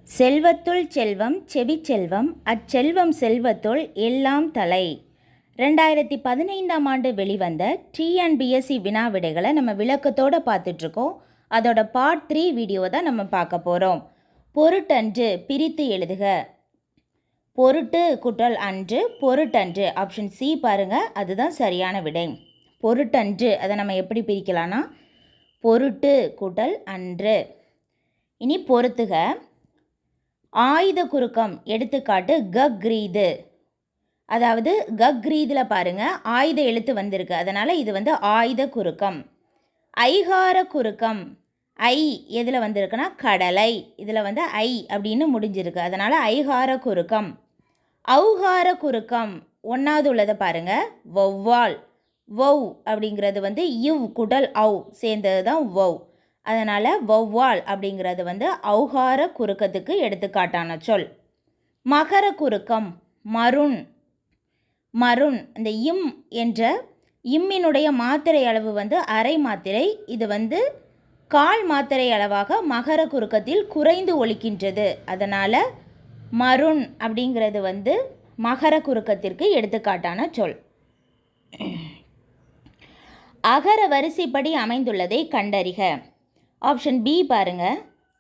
செல்வத்துள் செல்வம் செவிச்செல்வம் அச்செல்வம் செல்வத்துள் எல்லாம் தலை. 2015ஆம் ஆண்டு வெளிவந்த டிஎன்பிஎஸ்சி வினா விடைகளை நம்ம விளக்கத்தோடு பார்த்துட்ருக்கோம். அதோட பார்ட் 3 வீடியோ தான் நம்ம பார்க்க போகிறோம். பொருட்டன்று பிரித்து எழுதுக. பொருட்டு கூட்டல் அன்று பொருட்டன்று ஆப்ஷன் சி பாருங்கள், அதுதான் சரியான விடை. பொருட்டன்று அதை நம்ம எப்படி பிரிக்கலாம்னா பொருட்டு கூட்டல் அன்று. இனி பொறுத்துக. ஆயுத குறுக்கம் எடுத்துக்காட்டு கக்ரீது. அதாவது கக்ரீதில் பாருங்கள் ஆயுத எழுத்து வந்திருக்கு, அதனால் இது வந்து ஆயுத குறுக்கம். ஐகார குறுக்கம் ஐ எதில் வந்திருக்குன்னா கடலை, இதில் வந்து ஐ அப்படின்னு முடிஞ்சிருக்கு, அதனால் ஐகார குறுக்கம். ஔகார குறுக்கம் ஒன்றாவது உள்ளதை பாருங்கள் வௌவால். வௌ அப்படிங்கிறது வந்து இவ் குடல் ஔ சேர்ந்தது தான் வௌ, அதனால் வௌவால் அப்படிங்கிறது வந்து ஔகார குறுக்கத்துக்கு எடுத்துக்காட்டான சொல். மகர குறுக்கம் மருண். மருண் இந்த இம் என்ற இம்மினுடைய மாத்திரை அளவு வந்து அரை மாத்திரை, இது வந்து கால் மாத்திரை அளவாக மகர குறுக்கத்தில் குறைந்து ஒலிக்கின்றது, அதனால் மருண் அப்படிங்கிறது வந்து மகர குறுக்கத்திற்கு எடுத்துக்காட்டான சொல். அகர வரிசைப்படி அமைந்துள்ளதை கண்டறிக. ஆப்ஷன் பி பாருங்க,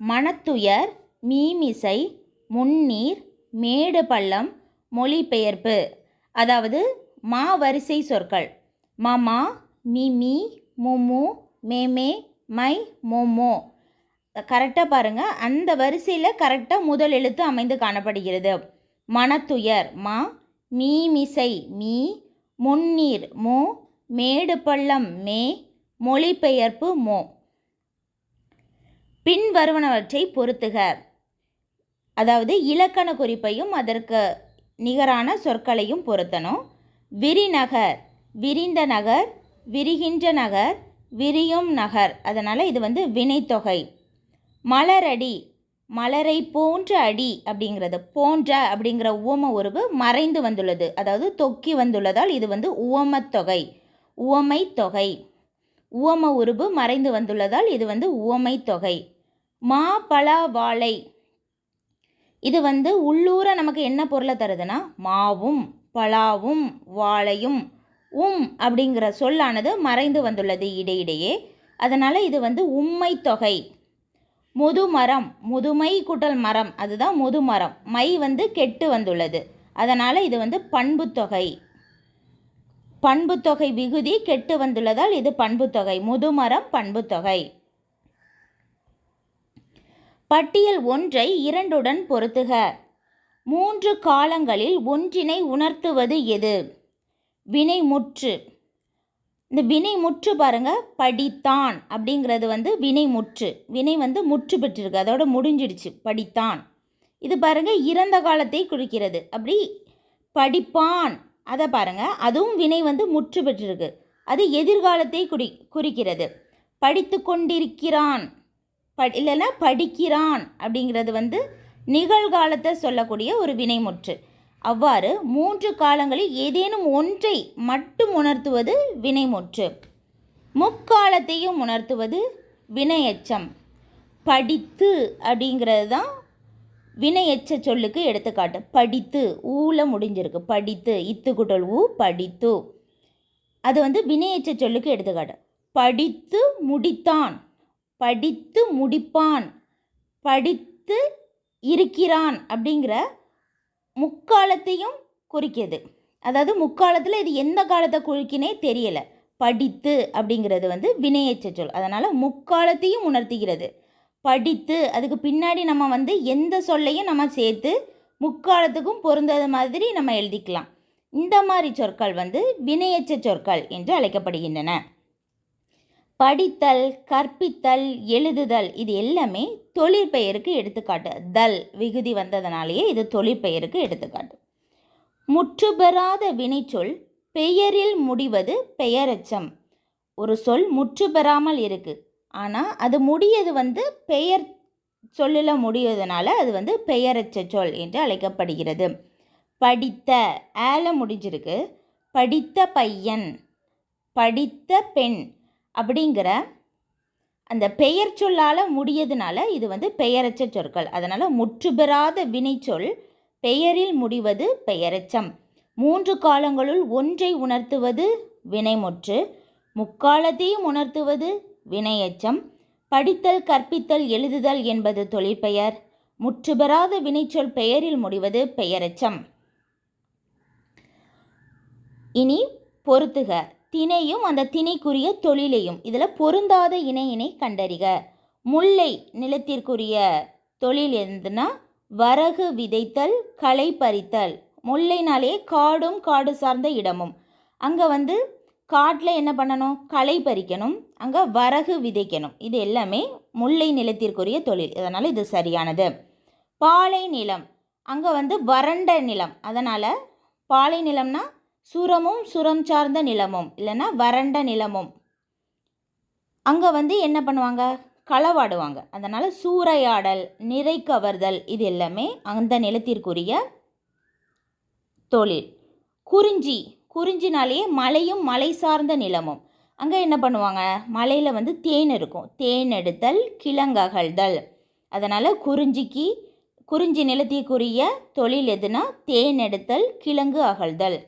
மனத்துயர், மீமிசை, முன்னீர், மேடு பள்ளம், மொழிபெயர்ப்பு. அதாவது மா வரிசை சொற்கள் மமா, மிமி, முமு, மேமே, மை, மோமோ. கரெக்டாக பாருங்கள், அந்த வரிசையில் கரெக்டாக முதல் எழுத்து அமைந்து காணப்படுகிறது. மனத்துயர் மா, மீமிசை மீ, முன்னீர் மோ, மேடு பள்ளம் மே, மொழிபெயர்ப்பு மோ. பின்வருவனவற்றை பொறுத்துக. அதாவது இலக்கண குறிப்பையும் அதற்கு நிகரான சொற்களையும் பொருத்தணும். விரிநகர் விரிந்த நகர், விரிகின்ற நகர், விரியும் நகர், அதனால் இது வந்து வினைத்தொகை. மலரடி மலரை போன்ற அடி அப்படிங்கிறது போன்ற அப்படிங்கிற உவம உருவு மறைந்து வந்துள்ளது, அதாவது தொக்கி வந்துள்ளதால் இது வந்து உவமத்தொகை உவமை தொகை. உவம உருவு மறைந்து வந்துள்ளதால் இது வந்து உவமை தொகை. மா பலா வாழை, இது வந்து உள்ளூர நமக்கு என்ன பொருளை தருதுன்னா மாவும் பலாவும் வாழையும். அப்படிங்கிற சொல்லானது மறைந்து வந்துள்ளது இடையிடையே, அதனால் இது வந்து உம்மை தொகை. முதுமரம் முதுமை கூட்டல் மரம், அதுதான் முதுமரம். மை வந்து கெட்டு வந்துள்ளது, அதனால் இது வந்து பண்புத்தொகை. பண்புத்தொகை விகுதி கெட்டு வந்துள்ளதால் இது பண்புத்தொகை. முதுமரம் பண்புத்தொகை. பட்டியல் ஒன்றை இரண்டுடன் பொருத்துக. 3 காலங்களில் ஒன்றினை உணர்த்துவது எது? வினைமுற்று. இந்த வினைமுற்று பாருங்க, படித்தான் அப்படிங்கிறது வந்து வினைமுற்று. வினை வந்து முற்று பெற்றிருக்கு, அதோட முடிஞ்சிடுச்சு படித்தான். இது பாருங்க இறந்த காலத்தை குறிக்கிறது. அப்படி படிப்பான், அதை பாருங்க அதுவும் வினை வந்து முற்று பெற்றிருக்கு, அது எதிர்காலத்தை குறிக்கிறது. படித்து கொண்டிருக்கிறான் இல்லைன்னா படிக்கிறான் அப்படிங்கிறது வந்து நிகழ்காலத்தை சொல்லக்கூடிய ஒரு வினைமுற்று. அவ்வாறு 3 காலங்களில் ஏதேனும் ஒன்றை மட்டும் உணர்த்துவது வினைமுற்று. முக்காலத்தையும் உணர்த்துவது வினையெச்சம். படித்து அப்படிங்கிறது தான் வினையெச்ச சொல்லுக்கு எடுத்துக்காட்டு. படித்து ஊல முடிஞ்சிருக்கு, படித்து இத்து குட்டல் ஊ படித்து, அது வந்து வினையெச்ச சொல்லுக்கு எடுத்துக்காட்டு. படித்து முடித்தான், படித்து முடிப்பான், படித்து இருக்கிறான் அப்படிங்கிற முக்காலத்தையும் குறிக்கிது. அதாவது முக்காலத்தில் இது எந்த காலத்தை குறிக்கினே தெரியலை. படித்து அப்படிங்கிறது வந்து வினையெச்ச சொல், அதனால் முக்காலத்தையும் உணர்த்துகிறது. படித்து அதுக்கு பின்னாடி நம்ம வந்து எந்த சொல்லையும் நம்ம சேர்த்து முக்காலத்துக்கும் பொருந்தாத மாதிரி நம்ம எழுதிக்கலாம். இந்த மாதிரி சொற்கள் வந்து வினையெச்ச சொற்கள் என்று அழைக்கப்படுகின்றன. படித்தல், கற்பித்தல், எழுதுதல், இது எல்லாமே தொழிற்பெயருக்கு எடுத்துக்காட்டு. தல் விகுதி வந்ததனாலேயே இது தொழிற்பெயருக்கு எடுத்துக்காட்டு. முற்று பெறாத வினைச்சொல் பெயரில் முடிவது பெயரெச்சம். ஒரு சொல் முற்று பெறாமல் இருக்குது, ஆனால் அது முடியது வந்து பெயர் சொல்லில் முடிவதனால அது வந்து பெயரெச்ச சொல் என்று அழைக்கப்படுகிறது. படித்த ஆல முடிஞ்சிருக்கு, படித்த பையன், படித்த பெண் அப்படிங்கிற அந்த பெயர் சொல்லால் முடியதுனால இது வந்து பெயரச்ச சொற்கள். அதனால் முற்று பெறாத வினைச்சொல் பெயரில் முடிவது பெயரெச்சம். 3 காலங்களுள் ஒன்றை உணர்த்துவது வினைமுற்று, முக்காலத்தையும் உணர்த்துவது வினையெச்சம். படித்தல், கற்பித்தல், எழுதுதல் என்பது தொழிற்பெயர். முற்று பெறாத வினைச்சொல் பெயரில் முடிவது பெயரெச்சம். இனி பொறுத்துக. திணையும் அந்த திணைக்குரிய தொழிலையும். இதில் பொருந்தாத இணையினை கண்டறிக. முல்லை நிலத்திற்குரிய தொழில் எதுனா வரகு விதைத்தல், களை பறித்தல். முல்லைனாலே காடும் காடு சார்ந்த இடமும். அங்கே வந்து காட்டில் என்ன பண்ணணும்? களை பறிக்கணும். அங்கே வரகு விதைக்கணும். இது எல்லாமே முல்லை நிலத்திற்குரிய தொழில். அதனால் இது சரியானது. பாலை நிலம், அங்கே வந்து வறண்ட நிலம். அதனால் பாலை நிலம்னா சுரமும் சுரம் சார்ந்த நிலமும், இல்லைன்னா வறண்ட நிலமும். அங்கே வந்து என்ன பண்ணுவாங்க? களவாடுவாங்க. அதனால் சூறையாடல், நிறை கவர்தல், இது எல்லாமே அந்த நிலத்திற்குரிய தொழில். குறிஞ்சி, குறிஞ்சினாலேயே மலையும் மலை சார்ந்த நிலமும். அங்கே என்ன பண்ணுவாங்க? மலையில் வந்து தேன் இருக்கும். தேன் எடுத்தல், கிழங்ககழ்தல். அதனால் குறிஞ்சி நிலத்திற்குரிய தொழில் எதுனா தேன் எடுத்தல், கிழங்கு அகழ்தல்.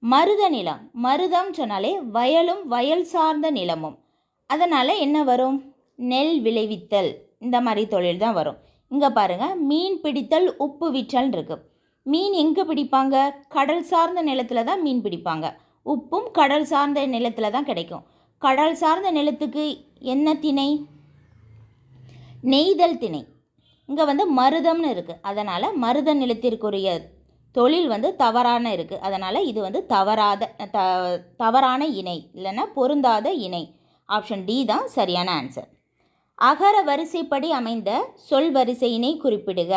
மருத நிலம், மருதம் சொன்னாலே வயலும் வயல் சார்ந்த நிலமும். அதனால் என்ன வரும்? நெல் விளைவித்தல், இந்த மாதிரி தொழில் தான் வரும். இங்கே பாருங்கள், மீன் பிடித்தல், உப்பு விற்றல் இருக்கு. மீன் எங்கே பிடிப்பாங்க? கடல் சார்ந்த நிலத்தில் தான் மீன் பிடிப்பாங்க. உப்பும் கடல் சார்ந்த நிலத்தில் தான் கிடைக்கும். கடல் சார்ந்த நிலத்துக்கு என்ன திணை? நெய்தல் திணை. இங்கே வந்து மருதம்னு இருக்குது. அதனால் மருத நிலத்திற்குரிய தொழில் வந்து தவறான இருக்குது. அதனால் இது வந்து தவறான இணை, இல்லைன்னா பொருந்தாத இணை. ஆப்ஷன் டி தான் சரியான ஆன்சர். அகர வரிசைப்படி அமைந்த சொல் வரிசையினை குறிப்பிடுக.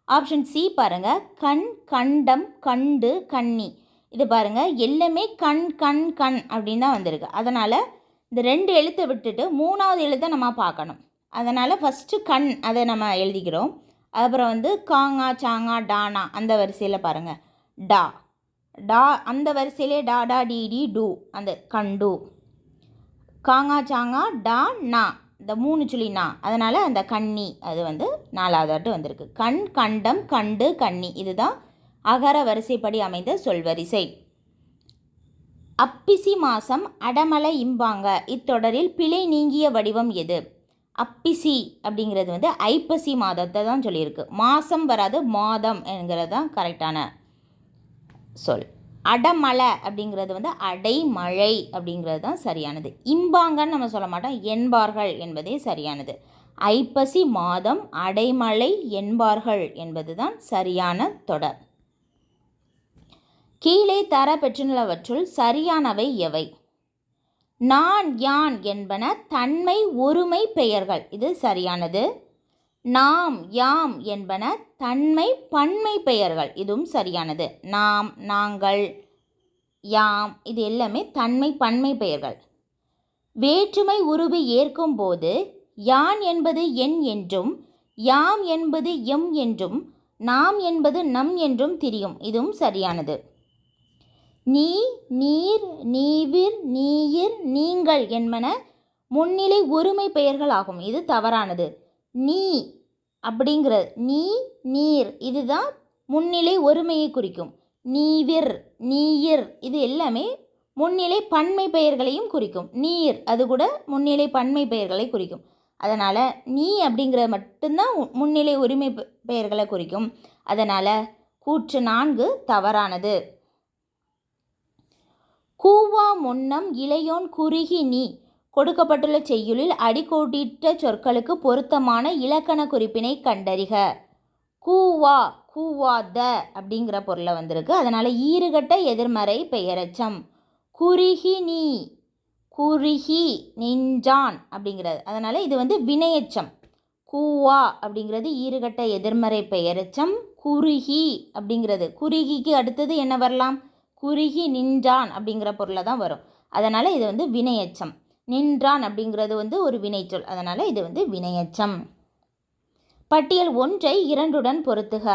ஆப்ஷன் சி பாருங்கள், கண், கண்டம், கண்டு, கண்ணி. இது பாருங்கள், எல்லாமே கண் கண் கண் அப்படின்னு தான் வந்திருக்கு. அதனால் இந்த 2 எழுத்தை விட்டுட்டு 3வது எழுத்தை நம்ம பார்க்கணும். அதனால் ஃபஸ்ட்டு கண், அதை நம்ம எழுதிக்கிறோம். அப்புறம் வந்து காங்கா, சாங்கா, டானா, அந்த வரிசையில் பாருங்கள். டா, டா அந்த வரிசையிலே டா, டா, டி, டி, டூ, அந்த கண்டு. காங்கா, சாங்கா, டா, நா, இந்த 3 சொல்லி நா. அதனால் அந்த கண்ணி, அது வந்து 4வது வந்திருக்கு. கண், கண்டம், கண்டு, கண்ணி. இதுதான் அகர வரிசைப்படி அமைந்த சொல்வரிசை. அப்பிசி மாசம் அடமலை இம்பாங்க. இத்தொடரில் பிழை நீங்கிய வடிவம் எது? அப்பிசி அப்படிங்கிறது வந்து ஐப்பசி மாதத்தை தான் சொல்லியிருக்கு. மாதம் வராது, மாதம் என்கிறது தான் கரெக்டான சொல். அடமலை அப்படிங்கிறது வந்து அடைமழை அப்படிங்கிறது தான் சரியானது. இம்பாங்கன்னு நம்ம சொல்ல மாட்டோம், என்பார்கள் என்பதே சரியானது. ஐப்பசி மாதம் அடைமழை என்பார்கள் என்பது தான் சரியான தொடர். கீழே தர பெற்றுள்ளவற்றுள் சரியானவை எவை? நான், யான் என்பன தன்மை ஒருமை பெயர்கள். இது சரியானது. நாம், யாம் என்பன தன்மை பன்மை பெயர்கள். இதுவும் சரியானது. நாம், நாங்கள், யாம், இது எல்லாமே தன்மை பன்மை பெயர்கள். வேற்றுமை உருவு ஏற்கும் போது யான் என்பது என் என்றும், யாம் என்பது எம் என்றும், நாம் என்பது நம் என்றும் திரியும். இதுவும் சரியானது. நீ, நீர், நீவிர், நீயிர், நீங்கள் என்பன முன்னிலை ஒருமை பெயர்கள் ஆகும். இது தவறானது. நீ அப்படிங்கிற நீ, நீர், இதுதான் முன்னிலை ஒருமையை குறிக்கும். நீவிர், நீயிர், இது எல்லாமே முன்னிலை பன்மை பெயர்களையும் குறிக்கும். நீர், அது கூட முன்னிலை பன்மை பெயர்களை குறிக்கும். அதனால் நீ அப்படிங்கிற மட்டும்தான் முன்னிலை உரிமை பெயர்களை குறிக்கும். அதனால் கூற்று 4 தவறானது. கூவா முன்னம் இளையோன் குறுகி நீ கொடுக்கப்பட்டுள்ள செய்யுளில் அடிக்கோடிட்ட சொற்களுக்கு பொருத்தமான இலக்கண குறிப்பினை கண்டறிக. கூவா, கூவாத அப்படிங்கிற பொருளை வந்திருக்கு. அதனால் ஈறுகட்ட எதிர்மறை பெயரெச்சம். குறுகி நீ, குறுகி நின்றான் அப்படிங்கிறது. அதனால் இது வந்து வினையெச்சம். கூவா அப்படிங்கிறது ஈறுகட்ட எதிர்மறை பெயரெச்சம். குறுகி அப்படிங்கிறது, குறுகிக்கு அடுத்தது என்ன வரலாம்? குறுகி நின்றான் அப்படிங்கிற பொருளை தான் வரும். அதனால் இது வந்து வினையெச்சம். நின்றான் அப்படிங்கிறது வந்து ஒரு வினைச்சொல். அதனால் இது வந்து வினையெச்சம். பட்டியல் 1ஐ 2உடன் பொருத்துக.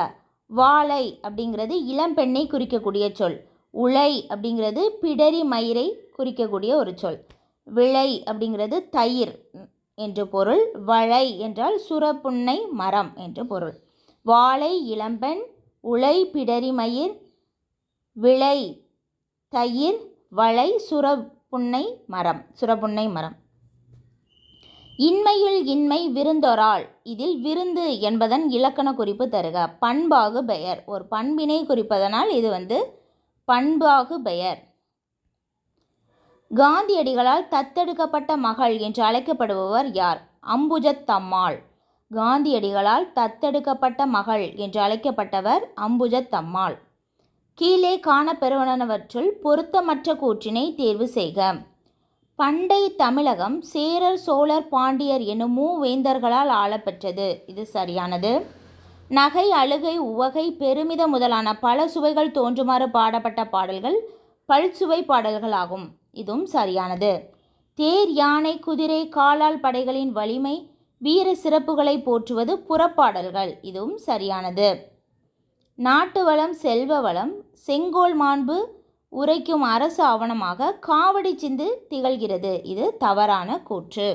வாழை அப்படிங்கிறது இளம்பெண்ணை குறிக்கக்கூடிய சொல். உலை அப்படிங்கிறது பிடரி மயிரை குறிக்கக்கூடிய ஒரு சொல். விளை அப்படிங்கிறது தயிர், என்று பொருள். வளை என்றால் சுரப்புன்னை மரம் என்று பொருள். வாழை இளம்பெண், உளை பிடரிமயிர், விளை தயிர், வளை சுரப்புன்னை மரம். இன்மையுள் இன்மை விருந்தொராள். இதில் விருந்து என்பதன் இலக்கண குறிப்பு தருக. பண்பாகு பெயர். ஒரு பண்பினை குறிப்பதனால் இது பண்பாகு பெயர். காந்தியடிகளால் தத்தெடுக்கப்பட்ட மகள் என்று அழைக்கப்படுபவர் யார்? அம்புஜத்தம்மாள். காந்தியடிகளால் தத்தெடுக்கப்பட்ட மகள் என்று அழைக்கப்பட்டவர் அம்புஜத்தம்மாள். கீழே காணப்பெறுவனவற்றுள் பொருத்தமற்ற கூற்றினை தேர்வு செய்க. பண்டை தமிழகம் சேரர், சோழர், பாண்டியர் எனும் மூவேந்தர்களால் ஆளப்பெற்றது. இது சரியானது. நகை, அழுகை, உவகை, பெருமித முதலான பல சுவைகள் தோன்றுமாறு பாடப்பட்ட பாடல்கள் பல்சுவை பாடல்களாகும். இதுவும் சரியானது. தேர், யானை, குதிரை, காலால் படைகளின் வலிமை, வீர சிறப்புகளை போற்றுவது புறப்பாடல்கள். இதுவும் சரியானது. நாட்டு வளம், செல்வ வளம், செங்கோல் மாண்பு உரைக்கும் அரசு ஆவணமாக காவடி சிந்து திகழ்கிறது. இது தவறான கூற்று.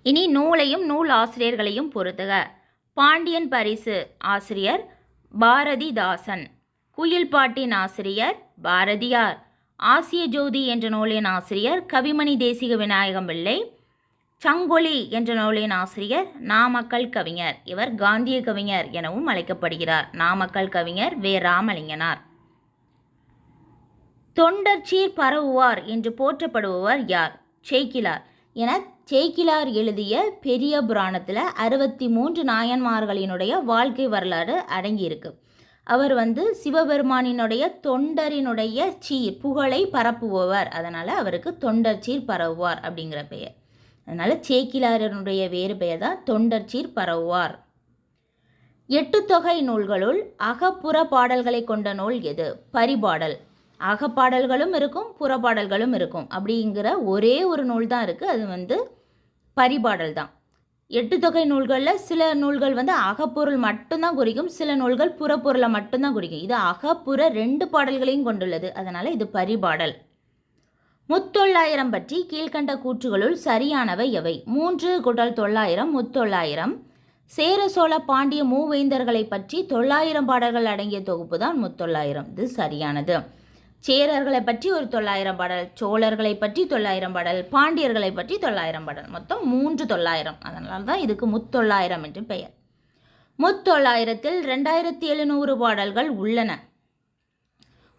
இனி நூலையும் நூல் ஆசிரியர்களையும் பொறுத்துக. பாண்டியன் பரிசு ஆசிரியர் பாரதிதாசன். குயில் பாட்டின் ஆசிரியர் பாரதியார். ஆசிய ஜோதி என்ற நூலின் ஆசிரியர் கவிமணி தேசிக விநாயகம் பிள்ளை. சங்கொலி என்ற நூலின் ஆசிரியர் நாமக்கல் கவிஞர். இவர் காந்திய கவிஞர் எனவும் அழைக்கப்படுகிறார். நாமக்கல் கவிஞர் வே. ராமலிங்கனார். தொண்டர்சீர் பரவுவார் என்று போற்றப்படுபவர் யார்? சேக்கிலார். என சேக்கிலார் எழுதிய பெரிய புராணத்தில் 63 நாயன்மார்களினுடைய வாழ்க்கை வரலாறு அடங்கியிருக்கு. அவர் சிவபெருமானினுடைய தொண்டரினுடைய புகழை பரப்புபவர். அதனால் அவருக்கு தொண்டர்சீர் பரவுவார் அப்படிங்கிற பெயர். அதனால் சேக்கிலாரனுடைய வேறு பெயர் தான் தொண்டர்சீர் பரவுவார். 8 தொகை நூல்களுள் அகப்புற பாடல்களை கொண்ட நூல் எது? பரிபாடல். அகப்பாடல்களும் இருக்கும், புறப்பாடல்களும் இருக்கும். அப்படிங்கிற ஒரே ஒரு நூல் தான் இருக்குது. அது பரிபாடல் தான். 8 தொகை நூல்களில் சில நூல்கள் அகப்பொருள் மட்டும்தான் குறிக்கும், சில நூல்கள் புறப்பொருளை மட்டும்தான் குறிக்கும். இது அகப்புற 2 பாடல்களையும் கொண்டுள்ளது. அதனால் இது பரிபாடல். முத்தொள்ளாயிரம் பற்றி கீழ்கண்ட கூற்றுகளுள் சரியானவை எவை? 3 × 900 முத்தொள்ளாயிரம். சேர, சோழ, பாண்டிய மூவேந்தர்களை பற்றி 900 பாடல்கள் அடங்கிய தொகுப்பு தான் முத்தொள்ளாயிரம். இது சரியானது. சேரர்களை பற்றி ஒரு 900 பாடல், சோழர்களை பற்றி 900 பாடல், பாண்டியர்களை பற்றி 900 பாடல், மொத்தம் 3 அதனால தான் இதுக்கு முத்தொள்ளாயிரம் என்று பெயர். முத்தொள்ளாயிரத்தில் 2700 பாடல்கள் உள்ளன.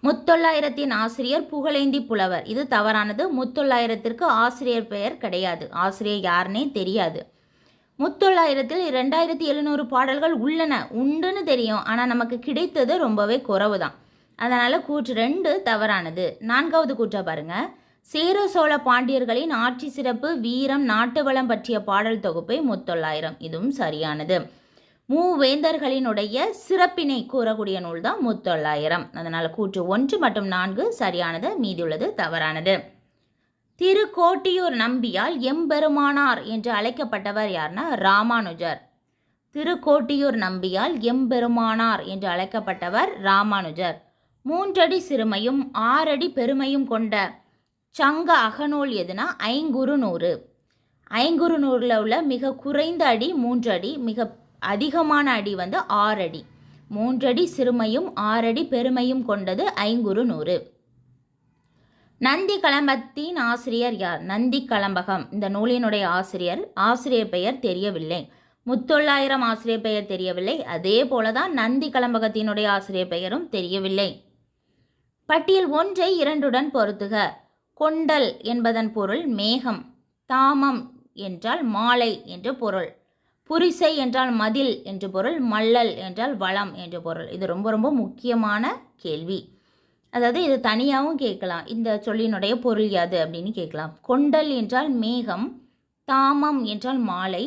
முத்தொள்ளாயிரத்தின் ஆசிரியர் புகழேந்தி புலவர். இது தவறானது. முத்தொள்ளாயிரத்திற்கு ஆசிரியர் பெயர் கிடையாது. ஆசிரியர் யாருன்னே தெரியாது. முத்தொள்ளாயிரத்தில் 2700 பாடல்கள் உள்ளன, உண்டுன்னு தெரியும். ஆனால் நமக்கு கிடைத்தது ரொம்பவே குறைவு தான். அதனால் கூற்று 2 தவறானது. 4வது கூற்றை பாருங்கள். சேர, சோழ, பாண்டியர்களின் ஆட்சி சிறப்பு, வீரம், நாட்டு வளம் பற்றிய பாடல் தொகுப்பை முத்தொள்ளாயிரம். இதுவும் சரியானது. மூவேந்தர்களினுடைய சிறப்பினை கூறக்கூடிய நூல் தான் முத்தொள்ளாயிரம். அதனால் கூற்று 1 மற்றும் 4 சரியானது, மீதியுள்ளது தவறானது. திருக்கோட்டியூர் நம்பியால் எம்பெருமானார் என்று அழைக்கப்பட்டவர் யார்னா ராமானுஜர். திருக்கோட்டியூர் நம்பியால் எம்பெருமானார் என்று அழைக்கப்பட்டவர் ராமானுஜர். 3 அடி சிறுமையும் 6 அடி பெருமையும் கொண்ட சங்க அகநூல் எதுனா ஐங்குறுநூறு. ஐங்குறுநூறில் உள்ள மிக குறைந்த அடி 3 அடி, மிக அதிகமான அடி 6 அடி. 3 அடி சிறுமையும் 6 அடி பெருமையும் கொண்டது ஐங்குறுநூறு. நந்தி கலம்பத்தின் ஆசிரியர் யார்? நந்தி கலம்பகம். இந்த நூலினுடைய ஆசிரியர் பெயர் தெரியவில்லை. முத்தொள்ளாயிரம் ஆசிரியர் பெயர் தெரியவில்லை. அதே போலதான் நந்தி கலம்பகத்தினுடைய ஆசிரியர் பெயரும் தெரியவில்லை. பட்டியல் 1ஐ 2உடன் பொருத்துக. கொண்டல் என்பதன் பொருள் மேகம். தாமம் என்றால் மாலை என்று பொருள். புரிசை என்றால் மதில் என்று பொருள். மல்லல் என்றால் வளம் என்று பொருள். இது ரொம்ப ரொம்ப முக்கியமான கேள்வி. அதாவது இது தனியாகவும் கேட்கலாம். இந்த சொல்லினுடைய பொருள் யாது அப்படின்னு கேட்கலாம். கொண்டல் என்றால் மேகம், தாமம் என்றால் மாலை,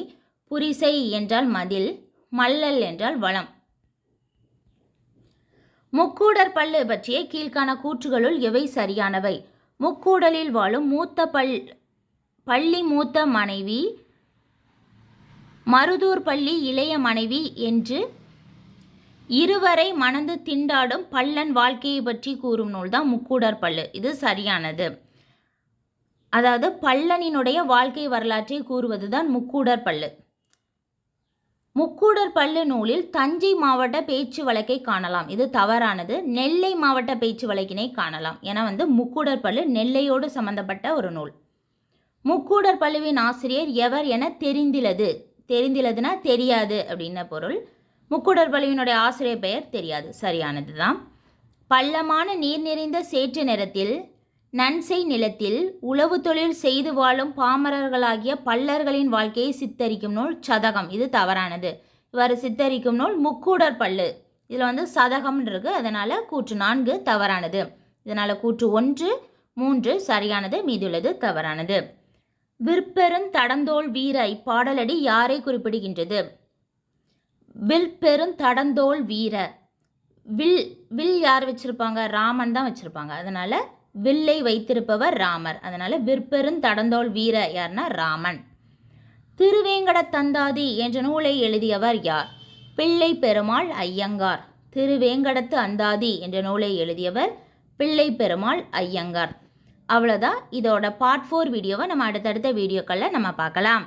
புரிசை என்றால் மதில், மல்லல் என்றால் வளம். முக்கூடர் பள்ளு பற்றிய கீழ்காண கூற்றுகளுள் எவை சரியானவை? முக்கூடலில் வாழும் பள்ளி மூத்த மனைவி, மருதூர் பள்ளி இளைய மனைவி என்று இருவரை மணந்து திண்டாடும் பள்ளன் வாழ்க்கையை பற்றி கூறும் நூல் தான் முக்கூடர் பள்ளு. இது சரியானது. அதாவது பல்லனினுடைய வாழ்க்கை வரலாற்றை கூறுவது தான் முக்கூடர் பள்ளு. முக்கூடர் பள்ளு நூலில் தஞ்சை மாவட்ட பேச்சு வழக்கை காணலாம். இது தவறானது. நெல்லை மாவட்ட பேச்சு வழக்கினை காணலாம். ஏன்னா முக்கூடர் பள்ளு நெல்லையோடு சம்பந்தப்பட்ட ஒரு நூல். முக்கூடர் பள்ளுவின் ஆசிரியர் எவர் என தெரிந்திலது. தெரிந்திலதுன்னா தெரியாது அப்படின்னு பொருள். முக்கூடர் பள்ளுவினுடைய ஆசிரியர் பெயர் தெரியாது. சரியானது தான். பள்ளமான நீர் நிறைந்த சேற்று நிறத்தில் நன்செய் நிலத்தில் உழவு தொழில் செய்து வாழும் பாமரர்களாகிய பல்லர்களின் வாழ்க்கையை சித்தரிக்கும் நூல் சதகம். இது தவறானது. இவ்வாறு சித்தரிக்கும் நூல் முக்கூடர் பள்ளு. இதில் சதகம் இருக்கு. அதனால் கூற்று 4 தவறானது. இதனால் கூற்று 1, 3 சரியானது. மீதுள்ளது தவறானது. விற்பெருந் தடந்தோள் வீர இப்பாடலடி யாரை குறிப்பிடுகின்றது? வில்பெருந் தடந்தோள் வீர. வில் யார் வச்சிருப்பாங்க? ராமன் தான் வச்சிருப்பாங்க. அதனால வில்லை வைத்திருப்பவர் ராமர். அதனால விற்பெருந் தடந்தோள் வீர யார்னா ராமன். திருவேங்கட தந்தாதி என்ற நூலை எழுதியவர் யார்? பிள்ளை பெருமாள் ஐயங்கார். திருவேங்கடத்து அந்தாதி என்ற நூலை எழுதியவர் பிள்ளை பெருமாள் ஐயங்கார். அவ்வளோதான். இதோட பார்ட் 4 வீடியோவை நம்ம அடுத்தடுத்த வீடியோக்களில் நம்ம பார்க்கலாம்.